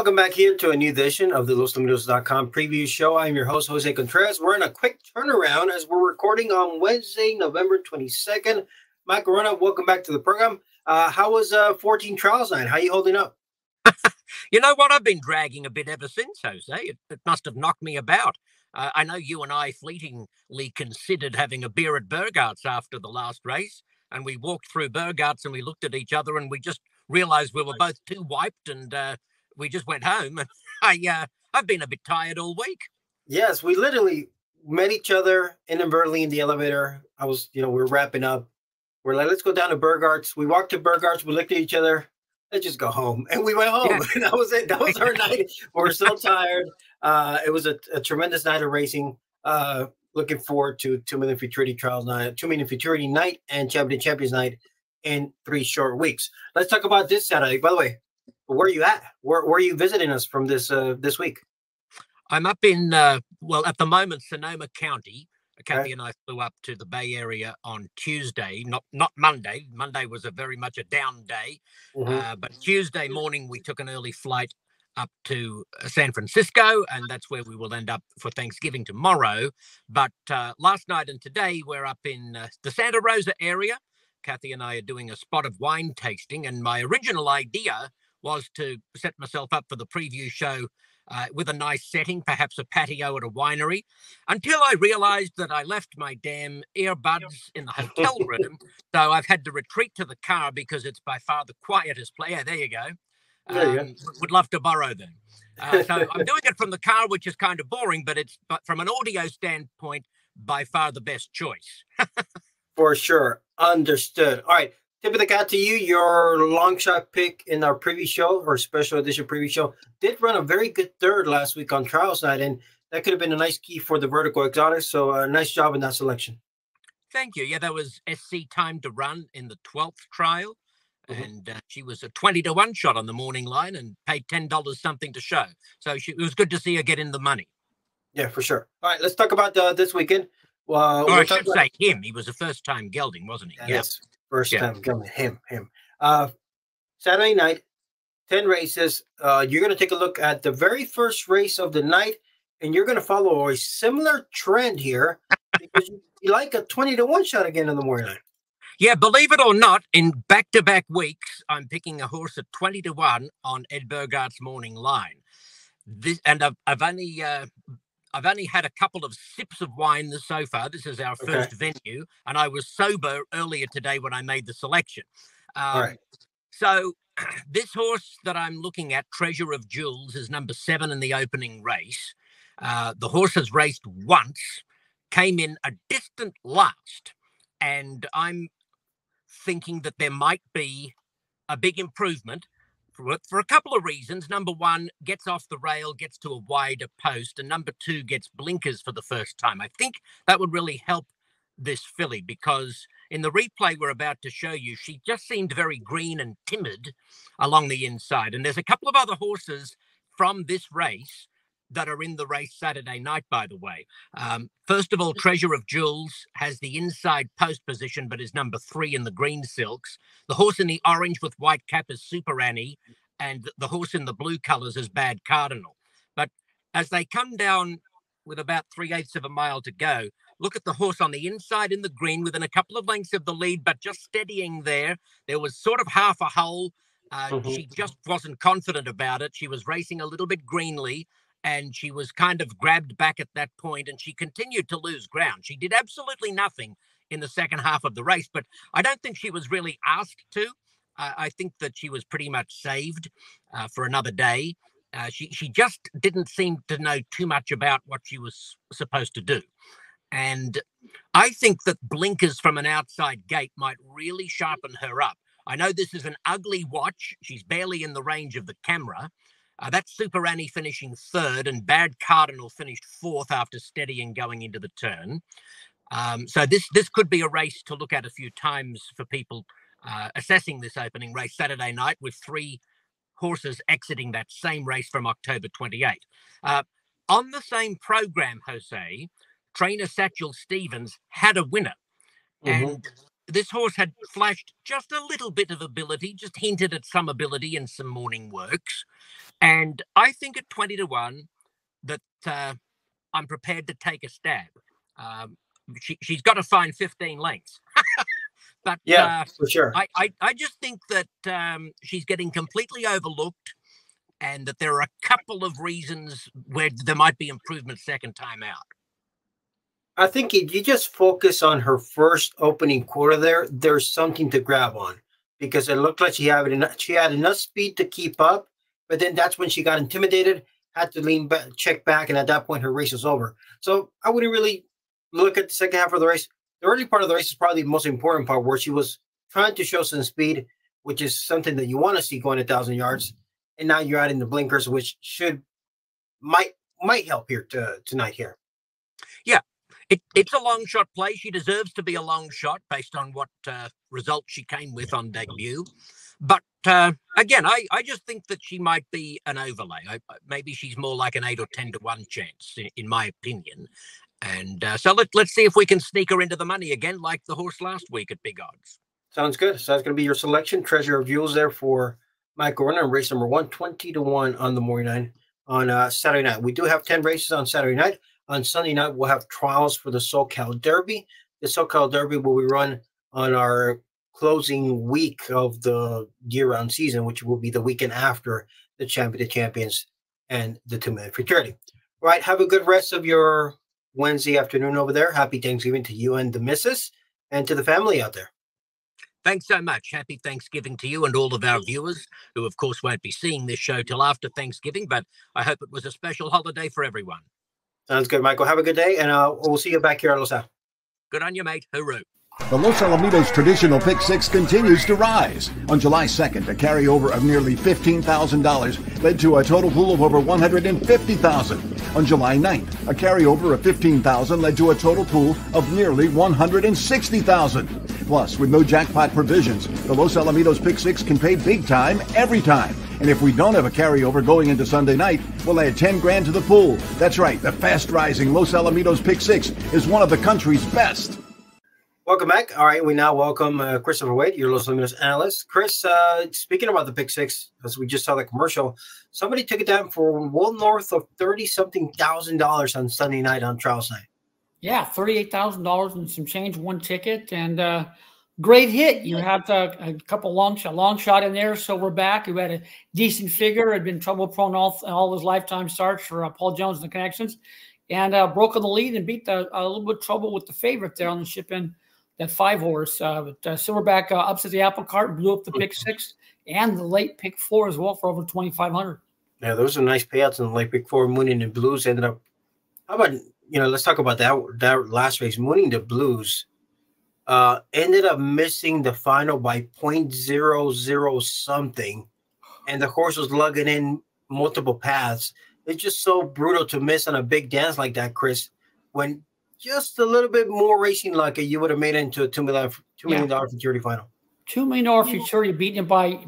welcome back here to a new edition of the LosAlamitos.com preview show. I'm your host, Jose Contreras. We're in a quick turnaround as we're recording on Wednesday, November 22nd. Mike Wrona, welcome back to the program. How was 14 Trials Night? How are you holding up? You know what? I've been dragging a bit ever since, Jose. It must have knocked me about. I know you and I fleetingly considered having a beer at Burgart's after the last race, and we walked through Burgart's and we looked at each other and we just realized we were both too wiped, and we just went home. And I've been a bit tired all week. Yes, we literally met each other inadvertently in the elevator. We were wrapping up. We're like, let's go down to Burgart's. We walked to Burgart's. We looked at each other. Let's just go home. And we went home. Yeah. And that was it. That was our night. We're so tired. It was a tremendous night of racing. Looking forward to 2 Million Futurity Trials Night, 2 Million Futurity Night, and Champions Night in 3 short weeks. Let's talk about this Saturday. By the way, where are you at? Where are you visiting us from this week? I'm up in, at the moment, Sonoma County. Kathy and I flew up to the Bay Area on Tuesday, not Monday. Monday was very much a down day. Mm-hmm. But Tuesday morning, we took an early flight up to San Francisco, and that's where we will end up for Thanksgiving tomorrow. But last night and today, we're up in the Santa Rosa area. Kathy and I are doing a spot of wine tasting, and my original idea was to set myself up for the preview show with a nice setting, perhaps a patio at a winery, until I realized that I left my damn earbuds in the hotel room. So I've had to retreat to the car because it's by far the quietest place. Yeah, there you go. Would love to borrow them. So I'm doing it from the car, which is kind of boring, but from an audio standpoint, by far the best choice. For sure. Understood. All right. Tip of the cap to you. Your long shot pick in our preview show, or special edition preview show, did run a very good third last week on Trials Night, and that could have been a nice key for the Vertical Exotics. So nice job in that selection. Thank you. Yeah, that was SC Time to Run in the 12th trial. Mm-hmm. And she was a 20-to-1 shot on the morning line and paid $10 something to show. So it was good to see her get in the money. Yeah, for sure. All right, let's talk about this weekend. I should say him. He was a first-time gelding, wasn't he? Yes, first time gelding. Him. Saturday night, 10 races. You're going to take a look at the very first race of the night, and you're going to follow a similar trend here because you like a 20-to-1 shot again in the morning line. Yeah, believe it or not, in back-to-back weeks, I'm picking a horse at 20-to-1 on Ed Burgart's morning line. I've only had a couple of sips of wine so far. This is our first venue, and I was sober earlier today when I made the selection. So this horse that I'm looking at, Treasure of Jewels, is number 7 in the opening race. The horse has raced once, came in a distant last, and I'm thinking that there might be a big improvement for a couple of reasons. Number one, gets off the rail, gets to a wider post, and number 2, gets blinkers for the first time. I think that would really help this filly, because in the replay we're about to show you, she just seemed very green and timid along the inside. And there's a couple of other horses from this race that are in the race Saturday night, by the way. First of all, Treasure of Jewels has the inside post position, but is number 3 in the green silks. The horse in the orange with white cap is Super Annie, and the horse in the blue colors is Bad Cardinal. But as they come down with about 3/8 of a mile to go, look at the horse on the inside in the green within a couple of lengths of the lead, but just steadying there. There was sort of half a hole. She just wasn't confident about it. She was racing a little bit greenly, and she was kind of grabbed back at that point, and she continued to lose ground. She did absolutely nothing in the second half of the race, but I don't think she was really asked to. I think that she was pretty much saved for another day. She just didn't seem to know too much about what she was supposed to do. And I think that blinkers from an outside gate might really sharpen her up. I know this is an ugly watch. She's barely in the range of the camera. That's Super Annie finishing 3rd, and Bad Cardinal finished 4th after steadying going into the turn. So this could be a race to look at a few times for people assessing this opening race Saturday night, with 3 horses exiting that same race from October 28. On the same program, Jose, trainer Satchel Stevens had a winner. And this horse had flashed just a little bit of ability, just hinted at some ability in some morning works. And I think at 20 to 1 that I'm prepared to take a stab. She's got to find 15 lengths. But Yeah, for sure. I just think that she's getting completely overlooked, and that there are a couple of reasons where there might be improvement second time out. I think if you just focus on her first opening quarter there's something to grab on, because it looked like she had enough speed to keep up, but then that's when she got intimidated, had to lean back, check back, and at that point her race was over. So I wouldn't really look at the second half of the race. The early part of the race is probably the most important part, where she was trying to show some speed, which is something that you want to see going 1,000 yards. And now you're adding the blinkers, which might help here tonight here. Yeah, it's a long shot play. She deserves to be a long shot based on what result she came with on debut. But again, I just think that she might be an overlay. Maybe she's more like an 8 or 10 to 1 chance, in my opinion. And so let's see if we can sneak her into the money again, like the horse last week at big odds. Sounds good. So that's going to be your selection. Treasure of Jewels there for Mike Wrona, race number 1, 20 to 1 on the morning line on Saturday night. We do have 10 races on Saturday night. On Sunday night, we'll have trials for the SoCal Derby. The SoCal Derby will be run on our closing week of the year-round season, which will be the weekend after the Champion of Champions and the 2-minute futurity. All right, have a good rest of your Wednesday afternoon over there. Happy Thanksgiving to you and the missus, and to the family out there. Thanks so much. Happy Thanksgiving to you and all of our viewers, who of course won't be seeing this show till after Thanksgiving, but I hope it was a special holiday for everyone. Sounds good, Michael. Have a good day, and we'll see you back here at Los Alamitos. Good on you, mate. Hooroo. The Los Alamitos traditional pick six continues to rise. On July 2nd, a carryover of nearly $15,000 led to a total pool of over $150,000. On July 9th, a carryover of $15,000 led to a total pool of nearly $160,000. Plus, with no jackpot provisions, the Los Alamitos pick six can pay big time every time. And if we don't have a carryover going into Sunday night, we'll add 10 grand to the pool. That's right, the fast-rising Los Alamitos pick six is one of the country's best. Welcome back. All right, we now welcome Christopher Wade, your Los Alamitos analyst. Chris, speaking about the pick six, as we just saw the commercial, somebody took it down for well north of $30-something thousand on Sunday night on trials night. Yeah, $38,000 and some change, one ticket, and great hit. You had a couple long shot in there, so we're back. We had a decent figure. Had been trouble prone all his lifetime starts for Paul Jones and the Connections, and broke on the lead and beat a little bit of trouble with the favorite there on the ship in. That 5-horse, Silverback upset the apple cart, blew up the pick six and the late pick 4 as well for over $2,500. Yeah, those are nice payouts in the late pick 4. Mooning the Blues ended up. How about, let's talk about that last race. Mooning the Blues ended up missing the final by 0.00 something, and the horse was lugging in multiple paths. It's just so brutal to miss on a big dance like that, Chris, when just a little bit more racing luck, you would have made it into a $2 million futurity final. $2 million futurity beaten by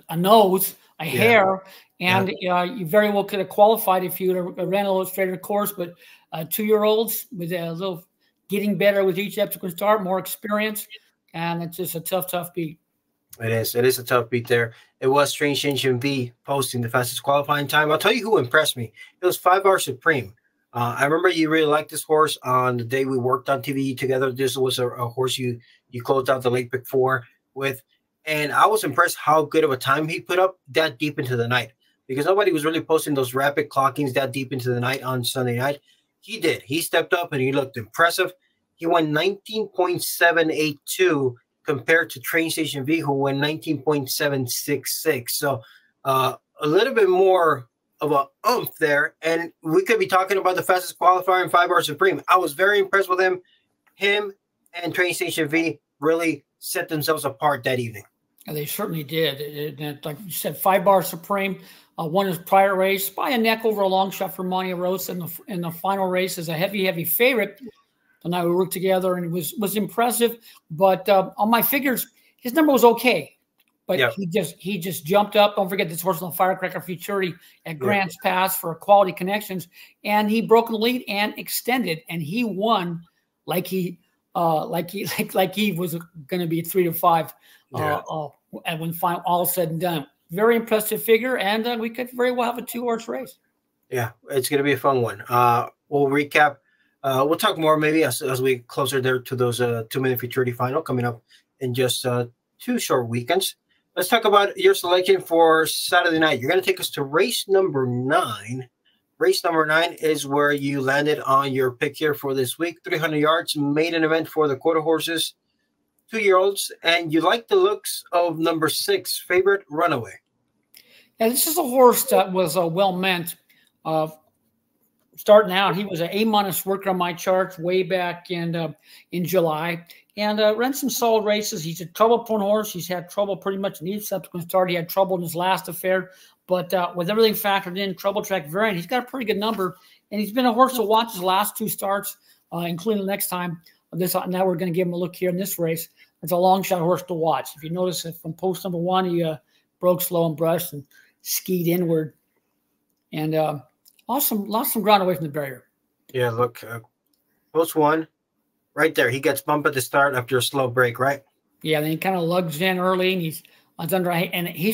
a nose, a hair, and you very well could have qualified if you would have ran a little straighter course. But 2-year-olds with a little getting better with each subsequent start, more experience, and it's just a tough beat. It is. It is a tough beat there. It was Strange V posting the fastest qualifying time. I'll tell you who impressed me. It was 5-Hour Supreme. I remember you really liked this horse on the day we worked on TV together. This was a horse you closed out the late pick 4 with. And I was impressed how good of a time he put up that deep into the night, because nobody was really posting those rapid clockings that deep into the night on Sunday night. He did. He stepped up and he looked impressive. He went 19.782 compared to Train Station V, who went 19.766. So a little bit more of a oomph there, and we could be talking about the fastest qualifier in 5-Hour Supreme. I was very impressed with him. Him and Train Station V really set themselves apart that evening. And they certainly did. Like you said, 5-Hour Supreme won his prior race by a neck over a long shot for Monte Rosa in the final race as a heavy favorite. And I worked together, and it was impressive. But on my figures, his number was okay. But he just jumped up. Don't forget this horse on the Firecracker Futurity at Grants Pass for Quality Connections, and he broke the lead and extended, and he won like he was going to be 3 to 5. And when all said and done, very impressive figure, and we could very well have a 2-horse race. Yeah, it's going to be a fun one. We'll recap. We'll talk more maybe as we closer there to those 2-minute futurity final coming up in just 2 short weekends. Let's talk about your selection for Saturday night. You're going to take us to race number 9. Race number 9 is where you landed on your pick here for this week. 300 yards, maiden event for the quarter horses, 2-year-olds, and you like the looks of number 6, Favorite Runaway. Yeah, this is a horse that was well meant. Starting out, he was an A- worker on my charts way back in July, and ran some solid races. He's a trouble-prone horse. He's had trouble pretty much in each subsequent start. He had trouble in his last affair, but with everything factored in, trouble track variant, he's got a pretty good number, and he's been a horse to watch his last 2 starts, including the next time. Now we're going to give him a look here in this race. It's a long shot horse to watch. If you notice it from post number 1, he broke slow and brushed and skied inward, and lost some ground away from the barrier. Yeah, look, post 1, right there. He gets bumped at the start after a slow break, right? Yeah, then he kind of lugs in early, and he's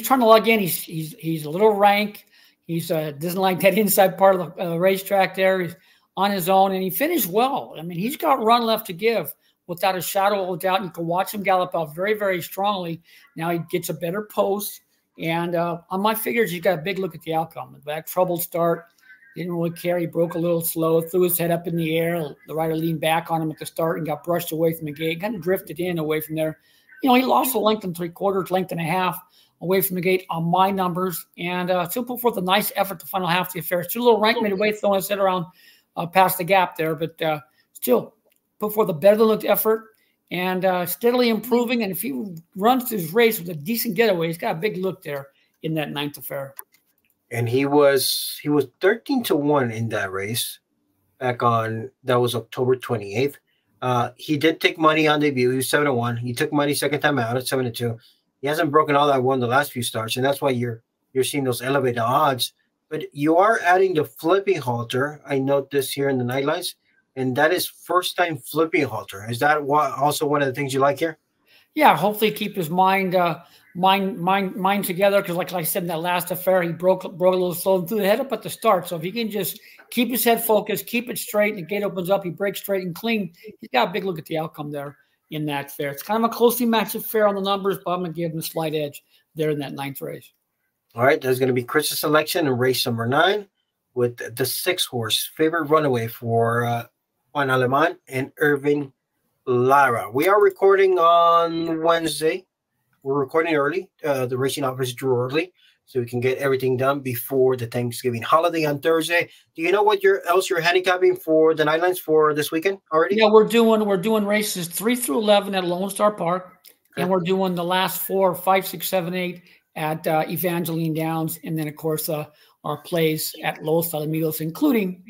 trying to lug in. He's a little rank. He's doesn't like that inside part of the racetrack there. He's on his own, and he finished well. I mean, he's got run left to give without a shadow of a doubt. You can watch him gallop out very, very strongly. Now he gets a better post, and on my figures, he's got a big look at the outcome. That troubled start. Didn't really care. He broke a little slow, threw his head up in the air. The rider leaned back on him at the start and got brushed away from the gate. Kind of drifted in away from there. He lost a length and 3/4, length and a half away from the gate on my numbers. And still put forth a nice effort the final half of the affair. Still a little rank midway, throwing his head around past the gap there. But still put forth a better than looked effort and steadily improving. And if he runs his race with a decent getaway, he's got a big look there in that 9th affair. And he was 13-1 in that race back on, that was October 28th. He did take money on debut. He was 7-1. He took money second time out at 7-2. He hasn't broken all that one the last few starts, and that's why you're seeing those elevated odds. But you are adding the flipping halter. I note this here in the night lines, and that is first time flipping halter. Is that also one of the things you like here? Yeah, hopefully keep his mind together, because like I said in that last affair, he broke a little slow and threw the head up at the start. So if he can just keep his head focused, keep it straight, and the gate opens up, he breaks straight and clean, he's got a big look at the outcome there in that fair. It's kind of a closely matched affair on the numbers, but I'm going to give him a slight edge there in that 9th race. All right, there's going to be Chris's selection in race number 9 with the 6-horse Favorite Runaway for Juan Aleman and Irving Lara. We are recording on Wednesday. We're recording early. The racing office drew early, so we can get everything done before the Thanksgiving holiday on Thursday. Do you know what else you're handicapping for the night lines for this weekend already? Yeah, we're doing races 3 through 11 at Lone Star Park, and we're doing the last 4, 5, 6, 7, 8 at Evangeline Downs, and then of course our plays at Los Alamitos, including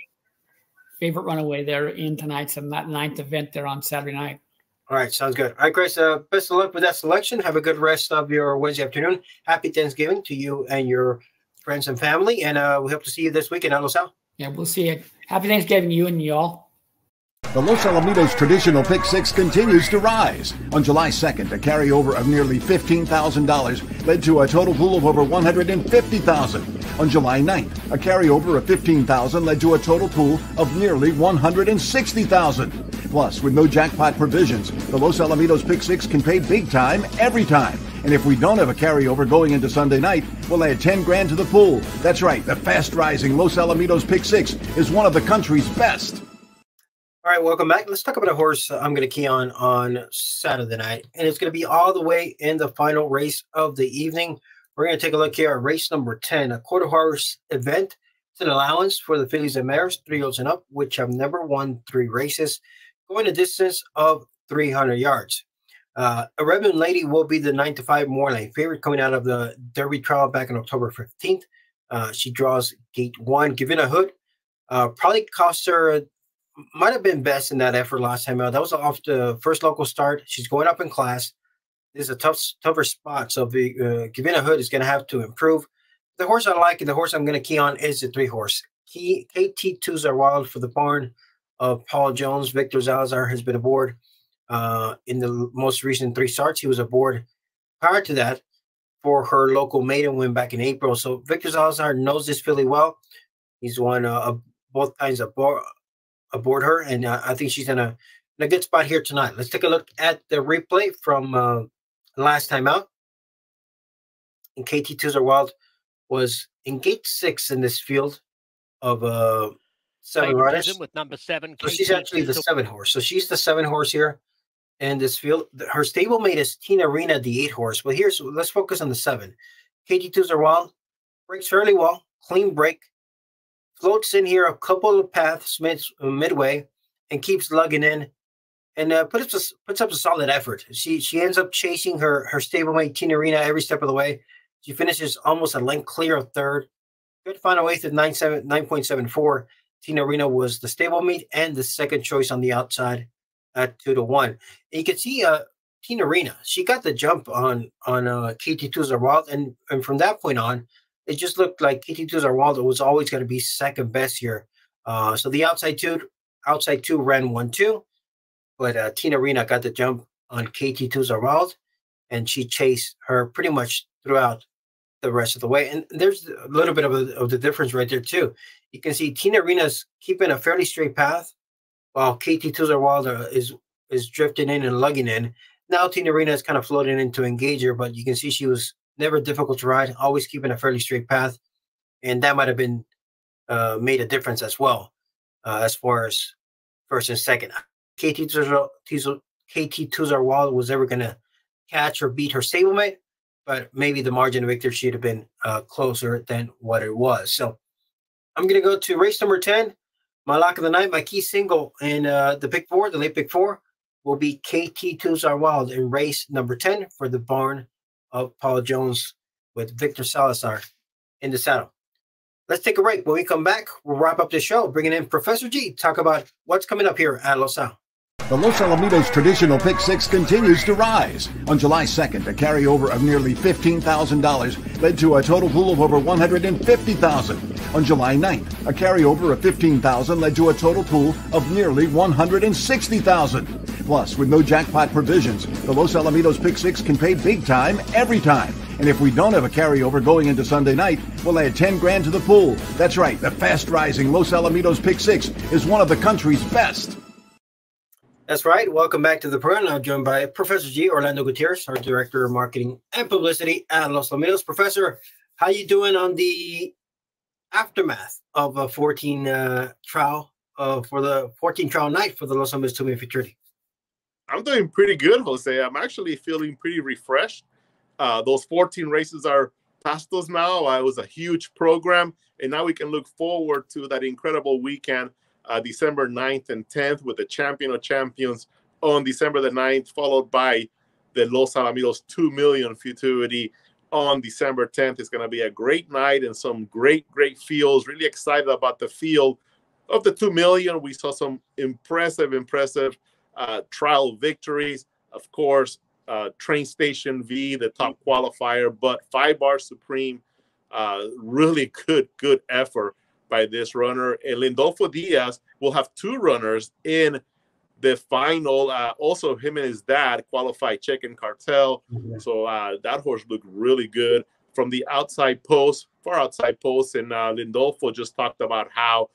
Favorite Runaway there in tonight's 9th event there on Saturday night. All right, sounds good. All right, Chris, best of luck with that selection. Have a good rest of your Wednesday afternoon. Happy Thanksgiving to you and your friends and family, and we hope to see you this weekend at Los Al. Yeah, we'll see you. Happy Thanksgiving to you and y'all. The Los Alamitos traditional pick 6 continues to rise. On July 2nd, a carryover of nearly $15,000 led to a total pool of over $150,000. On July 9th, a carryover of $15,000 led to a total pool of nearly $160,000. Plus, with no jackpot provisions, the Los Alamitos pick 6 can pay big time every time. And if we don't have a carryover going into Sunday night, we'll add 10 grand to the pool. That's right, the fast-rising Los Alamitos pick 6 is one of the country's best. All right, welcome back. Let's talk about a horse I'm going to key on Saturday night, and it's going to be all the way in the final race of the evening. We're going to take a look here at race number 10, a quarter horse event. It's an allowance for the fillies and mares, 3-year-olds and up, which have never won 3 races, going a distance of 300 yards. A Reverend Lady will be the 9-5 Moorlane favorite coming out of the Derby trial back on October 15th. She draws gate 1. Givina Hood probably cost her, might have been best in that effort last time out. That was off the first local start. She's going up in class. This is a tougher spot, so Givina Hood is going to have to improve. The horse I like and the horse I'm going to key on is the 3-horse. KT2s are wild for the barn of Paul Jones. Victor Salazar has been aboard in the most recent 3 starts. He was aboard prior to that. for her local maiden win back in April. So Victor Salazar knows this filly well. He's won both times aboard her, and I think she's in a good spot here tonight. Let's take a look at the replay from last time out. And KT2s Are Wild was in gate 6 in this field of 7 riders. With number 7. So she's actually the 7 horse. So she's the 7 horse here in this field. Her stablemate is Tina Rena, the 8 horse. But let's focus on the 7. KT2s Are Wild breaks fairly well, clean break, floats in here a couple of paths midway, and keeps lugging in, and puts up a solid effort. She ends up chasing her stablemate Tina Rena every step of the way. She finishes almost a length clear of third. Good final weight of 9.74. Tina Rena was the stablemate and the second choice on the outside at 2-1. And you can see Tina Rena, she got the jump on KT2s Are Wild, and from that point on, it just looked like KT2s Are Wild was always going to be second best here. So the outside two ran 1-2, but Tina Rena got the jump on KT2s Are Wild, and she chased her pretty much throughout the rest of the way. And there's a little bit of the difference right there too. You can see Tina Rena's keeping a fairly straight path, while KT2s Are Wild is drifting in and lugging in. Now Tina Rena is kind of floating into Engager, but you can see she was never difficult to ride, always keeping a fairly straight path, and that might have been made a difference as well as far as first and second. KT2s Are Wild was ever going to catch or beat her stablemate, but maybe the margin of victory should have been closer than what it was. So I'm going to go to race number 10. My lock of the night, my key single in the pick 4, the late pick 4, will be KT2s Are Wild in race number 10 for the barn of Paul Jones with Victor Salazar in the saddle. Let's take a break. When we come back, we'll wrap up the show, bringing in Professor G, talk about what's coming up here at Los Al. The Los Alamitos traditional pick 6 continues to rise. On July 2nd, a carryover of nearly $15,000 led to a total pool of over $150,000. On July 9th, a carryover of $15,000 led to a total pool of nearly $160,000. Plus, with no jackpot provisions, the Los Alamitos pick 6 can pay big time every time. And if we don't have a carryover going into Sunday night, we'll add 10 grand to the pool. That's right, the fast-rising Los Alamitos pick 6 is one of the country's best. That's right. Welcome back to the program. I'm joined by Professor G, Orlando Gutierrez, our Director of Marketing and Publicity at Los Alamitos. Professor, how you doing on the aftermath of a 14 trial for the 14 trial night for the Los Alamitos 2-minute futurity? I'm doing pretty good, Jose. I'm actually feeling pretty refreshed. Those 14 races are past us now. It was a huge program, and now we can look forward to that incredible weekend, December 9th and 10th, with the Champion of Champions on December the 9th, followed by the Los Alamitos 2 million futurity on December 10th. It's going to be a great night and some great fields. Really excited about the field of the 2 million. We saw some impressive trial victories. Of course, Train Station V, the top qualifier, but 5 Bar Supreme, really good effort by this runner. And Lindolfo Diaz will have 2 runners in the final. Also, him and his dad qualified Check-in Cartel. Mm-hmm. So that horse looked really good from the outside post, far outside post. And Lindolfo just talked about how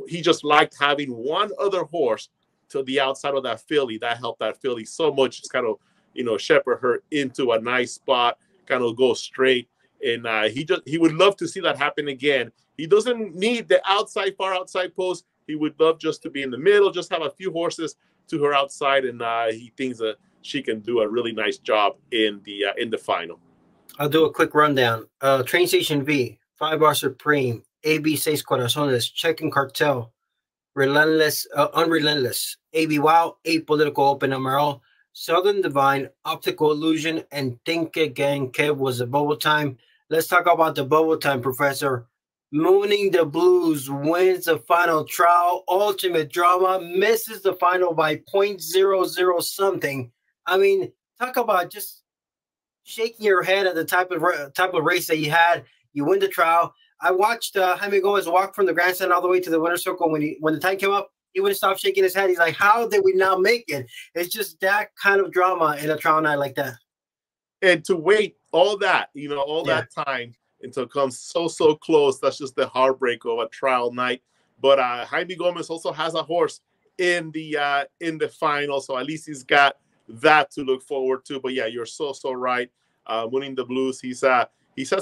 he just liked having one other horse to the outside of that filly. That helped that filly so much. Just kind of, shepherd her into a nice spot, kind of go straight. And he would love to see that happen again. He doesn't need the far outside post. He would love just to be in the middle, just have a few horses to her outside, and he thinks that she can do a really nice job in the final. I'll do a quick rundown. Train Station V, 5 Bar Supreme, AB Seis Corazones, Check-in Cartel, Relentless, Unrelentless, AB Wow, 8 Political Open Emerald, Southern Divine, Optical Illusion, and Think Again. Kev was a bubble time. Let's talk about the bubble time, Professor. Mooning the Blues wins the final trial. Ultimate drama, misses the final by 0.00 something. I mean, talk about just shaking your head at the type of race that you had. You win the trial. I watched Jaime Gomez walk from the grandstand all the way to the winner's circle. When the time came up, he wouldn't stop shaking his head. He's like, how did we not make it? It's just that kind of drama in a trial night like that. And to wait all that, all that time until it comes so close. That's just the heartbreak of a trial night. But Jaime Gomez also has a horse in the final, so at least he's got that to look forward to. But yeah, you're so right. Winning the Blues, he's had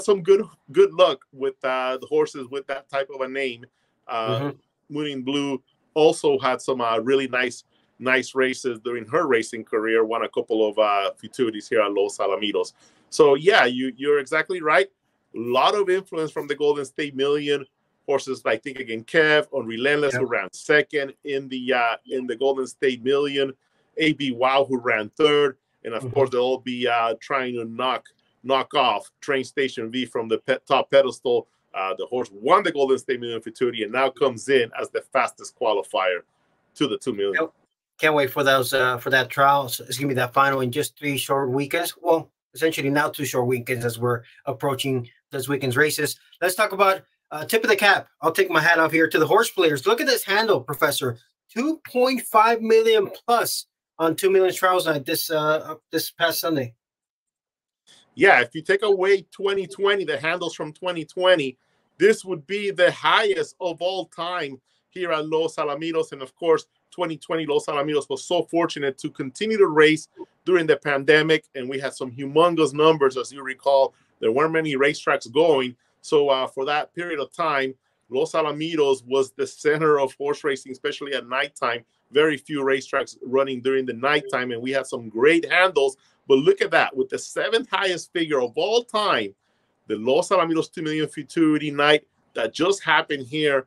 some good luck with the horses with that type of a name. Winning Blue also had some really nice races during her racing career. Won a couple of futurities here at Los Alamitos. So yeah, you're exactly right. A lot of influence from the Golden State Million horses like Think Again Kev on Relentless, who ran second in the Golden State Million. AB Wow, who ran third, and of course they'll all be trying to knock off Train Station V from the top pedestal. The horse won the Golden State Million Futurity and now comes in as the fastest qualifier to the 2 million. Can't wait for those for that trial. So it's gonna be that final in just 3 short weekends. Well, essentially now 2 short weekends as we're approaching this weekend's races. Let's talk about tip of the cap. I'll take my hat off here to the horse players. Look at this handle, Professor. 2.5 million plus on 2 million trials night this past Sunday. Yeah, if you take away 2020, the handles from 2020, this would be the highest of all time here at Los Alamitos. And of course, 2020 Los Alamitos was so fortunate to continue to race during the pandemic, and we had some humongous numbers. As you recall, there weren't many racetracks going. So for that period of time, Los Alamitos was the center of horse racing, especially at nighttime. Very few racetracks running during the nighttime, and we had some great handles. But look at that, with the 7th highest figure of all time, the Los Alamitos 2 million futurity night that just happened here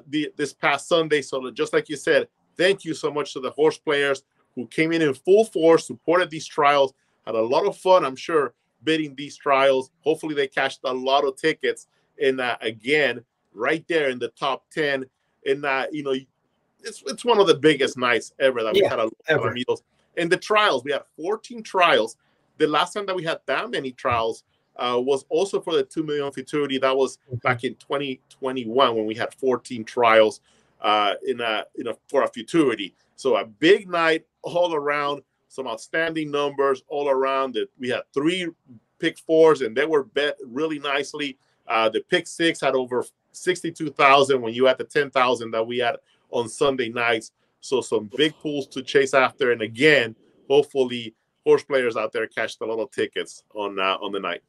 this past Sunday. So just like you said, thank you so much to the horse players who came in full force, supported these trials, had a lot of fun, I'm sure, bidding these trials. Hopefully they cashed a lot of tickets. And again, right there in the top 10. And, it's one of the biggest nights ever that we had at Los Alamitos. In the trials, we had 14 trials. The last time that we had that many trials was also for the 2 million futurity. That was back in 2021 when we had 14 trials for a futurity. So a big night all around, some outstanding numbers all around. We had 3 pick 4s, and they were bet really nicely. The pick 6 had over 62,000 when you had the 10,000 that we had on Sunday nights. So some big pools to chase after. And again, hopefully horse players out there cashed a lot of tickets on the night.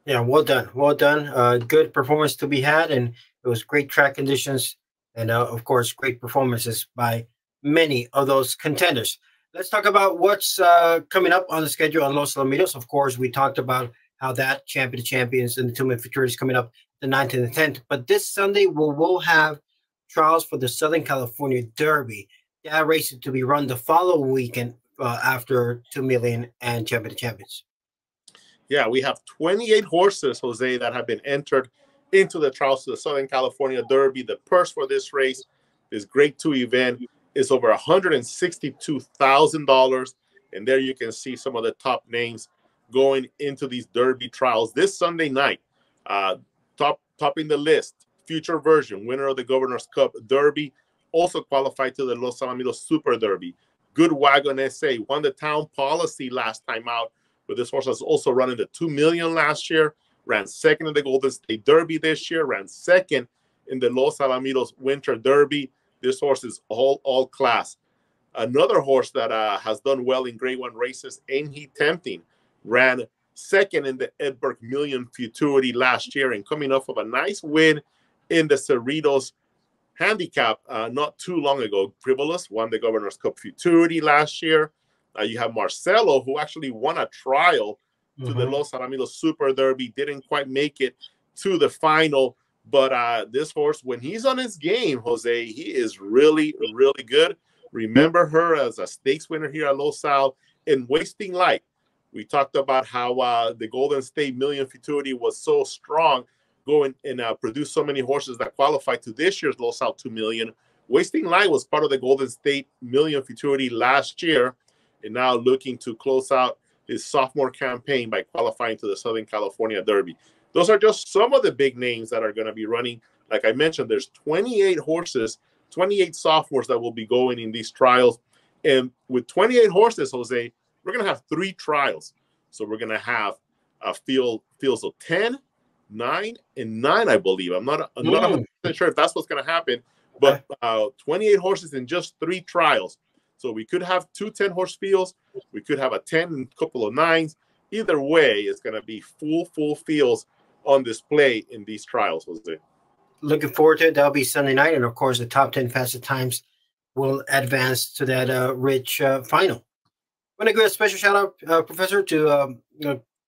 Yeah, well done. Well done. Good performance to be had. And it was great track conditions. And of course, great performances by many of those contenders. Let's talk about what's coming up on the schedule on Los Alamitos. Of course, we talked about how that Champion of Champions and the 2 million futurities coming up the 9th and the 10th. But this Sunday, we'll have trials for the Southern California Derby. That race is to be run the following weekend after 2 million and Champion of Champions. Yeah, we have 28 horses, Jose, that have been entered into the trials to the Southern California Derby. The purse for this race, this Grade 2 event, is over $162,000. And there you can see some of the top names going into these Derby trials this Sunday night. Topping the list, Future Version, winner of the Governor's Cup Derby, also qualified to the Los Alamitos Super Derby. Good Wagon SA won the town policy last time out, but this horse has also run in the 2 million last year, ran second in the Golden State Derby this year, ran second in the Los Alamitos Winter Derby. This horse is all class. Another horse that has done well in Grade 1 races, Aint Tempting, ran second in the Edberg Million Futurity last year and coming off of a nice win in the Cerritos Handicap not too long ago. Frivolous won the Governor's Cup Futurity last year. You have Marcelo, who actually won a trial to the Los Alamitos Super Derby, didn't quite make it to the final. But this horse, when he's on his game, Jose, he is really, really good. Remember her as a stakes winner here at Los Al in Wasting Light. We talked about how the Golden State Million Futurity was so strong, going and produced so many horses that qualified to this year's Los Al 2 million. Wasting Light was part of the Golden State Million Futurity last year, and now looking to close out his sophomore campaign by qualifying to the Southern California Derby. Those are just some of the big names that are going to be running. Like I mentioned, there's 28 horses, 28 sophomores that will be going in these trials. And with 28 horses, Jose, we're going to have 3 trials. So we're going to have fields of 10, 9, and 9, I believe. I'm not 100% sure if that's what's going to happen, but 28 horses in just 3 trials. So we could have 2 10-horse fields. We could have a 10 and a couple of 9s. Either way, it's going to be full fields on display in these trials, Jose. Looking forward to it. That'll be Sunday night. And, of course, the top 10 fastest times will advance to that rich final. I want to give a special shout-out, Professor, to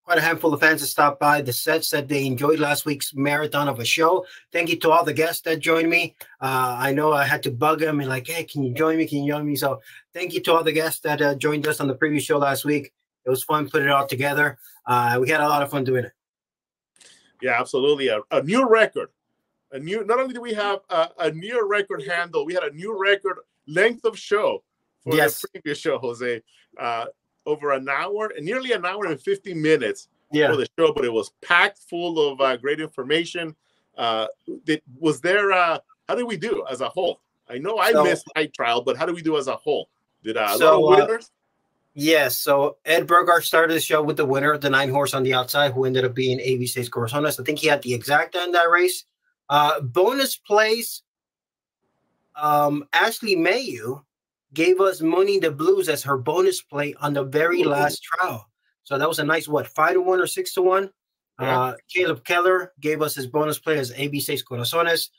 quite a handful of fans that stopped by the set, said they enjoyed last week's marathon of a show. Thank you to all the guests that joined me. I know I had to bug them and like, hey, can you join me? Can you join me? So thank you to all the guests that joined us on the previous show last week. It was fun putting it all together. We had a lot of fun doing it. Yeah, absolutely. A new record. Not only do we have a new record handle, we had a new record length of show for the previous show, Jose. Over an hour, nearly an hour and 50 minutes for the show, but it was packed full of great information. How did we do as a whole? I know I missed night trial, but how did we do as a whole? Did a lot of winners? Yes. So Ed Burghardt started the show with the winner, the 9-horse on the outside, who ended up being AB6 Corazones. I think he had the exact end of that race. Bonus place, Ashley Mayu gave us Money the Blues as her bonus play on the very last trial. So that was a nice, 5-1 or 6-1? Yeah. Caleb Keller gave us his bonus play as AB6 Corazones.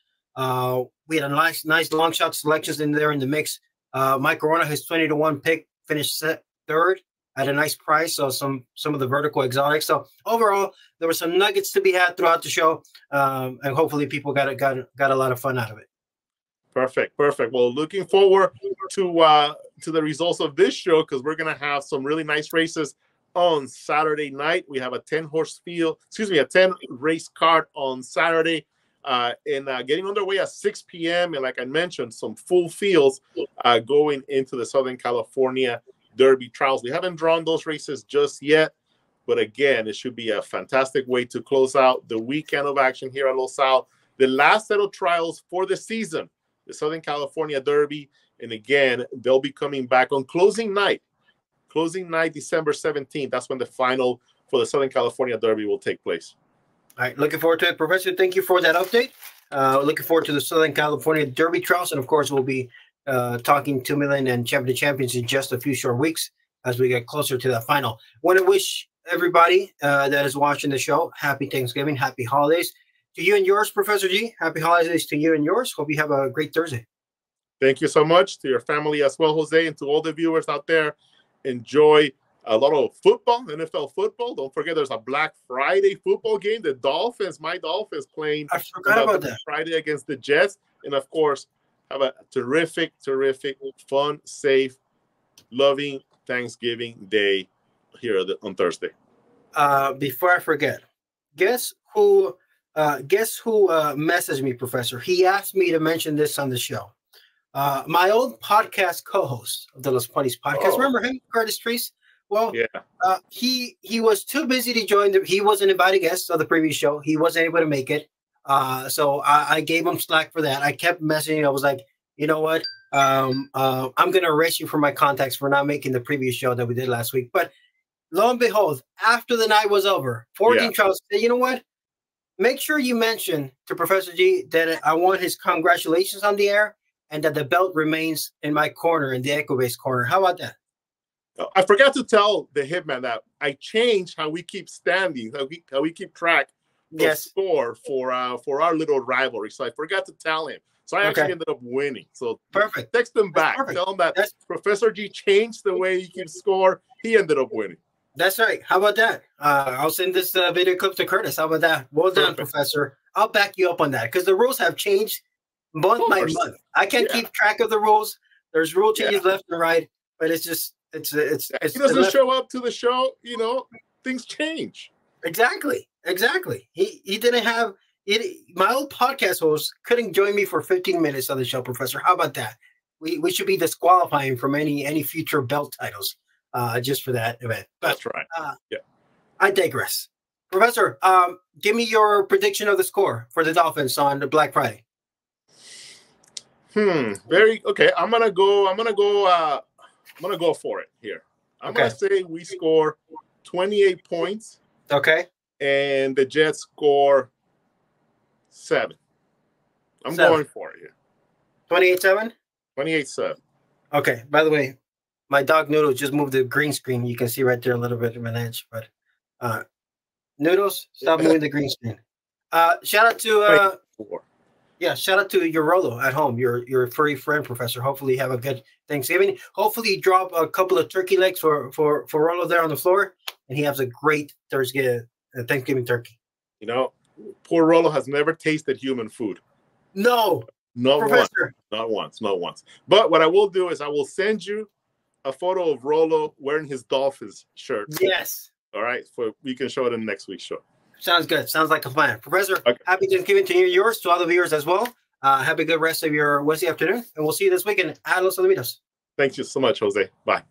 We had a nice long shot selections in there in the mix. Mike Wrona, his 20-1 pick, finished third at a nice price. So some of the vertical exotics. So overall, there were some nuggets to be had throughout the show. And hopefully people got a lot of fun out of it. Perfect. Well, looking forward to the results of this show, because we're going to have some really nice races on Saturday night. We have a 10-horse field, a 10-race card on Saturday, and getting underway at 6 p.m. And like I mentioned, some full fields going into the Southern California Derby trials. We haven't drawn those races just yet, but again, it should be a fantastic way to close out the weekend of action here at Los Al. The last set of trials for the season, the Southern California Derby. And again, they'll be coming back on closing night, December 17th. That's when the final for the Southern California Derby will take place. All right. Looking forward to it, Professor. Thank you for that update. Looking forward to the Southern California Derby trials. And of course, we'll be talking 2 million and Champion of Champions in just a few short weeks as we get closer to that final. Want to wish everybody that is watching the show happy Thanksgiving, happy holidays. To you and yours, Professor G. Happy holidays to you and yours. Hope you have a great Thursday. Thank you so much to your family as well, Jose, and to all the viewers out there. Enjoy a lot of football, NFL football. Don't forget there's a Black Friday football game. My Dolphins playing I forgot about that. Friday against the Jets. And, of course, have a terrific, fun, safe, loving Thanksgiving Day here on Thursday. Before I forget, guess who messaged me, Professor? He asked me to mention this on the show. My old podcast co-host of the Los Ponies podcast. Remember him, Curtis Treese? Well, yeah. He was too busy to join. He was an invited guest of the previous show. He wasn't able to make it. So I gave him slack for that. I kept messaging. I was like, you know what? I'm going to erase you from my contacts for not making the previous show that we did last week. But lo and behold, after the night was over, 14 trials, you know what? Make sure you mention to Professor G that I want his congratulations on the air and that the belt remains in my corner, in the Echo-Base corner. How about that? I forgot to tell the Hitman that I changed how we keep standing, how we keep track of score for our little rivalry. So I forgot to tell him. So I actually ended up winning. So perfect. Text him back. Tell him that Professor G changed the way he keeps score. He ended up winning. That's right. How about that? I'll send this video clip to Curtis. How about that? Well done, Professor. I'll back you up on that because the rules have changed month by month. I can't keep track of the rules. There's rule changes left and right, but it's just it's he doesn't show up to the show. You know, things change. Exactly. He didn't have it. My old podcast host couldn't join me for 15 minutes on the show, Professor. How about that? We should be disqualifying from any future belt titles. Just for that event. But, that's right. I digress. Professor, give me your prediction of the score for the Dolphins on the Black Friday. Okay. I'm gonna go for it here. I'm gonna say we score 28 points Okay. And the Jets score 7. I'm going for it here. 28-7? 28-7. Okay. By the way, my dog Noodles just moved the green screen. You can see right there a little bit of an edge, but Noodles, stop moving the green screen. Shout out to shout out to your Rolo at home, your furry friend, Professor. Hopefully you have a good Thanksgiving. Hopefully you drop a couple of turkey legs for Rolo there on the floor, and he has a great Thanksgiving turkey. You know, poor Rolo has never tasted human food. No. Not Professor. once. Not once. But what I will do is I will send you a photo of Rolo wearing his Dolphins shirt. Yes. All right. We can show it in the next week's show. Sounds good. Sounds like a plan. Professor, okay. Happy Thanksgiving to yours, to all the viewers as well. Have a good rest of your Wednesday afternoon, and we'll see you this weekend at Los Alamitos. Thank you so much, Jose. Bye.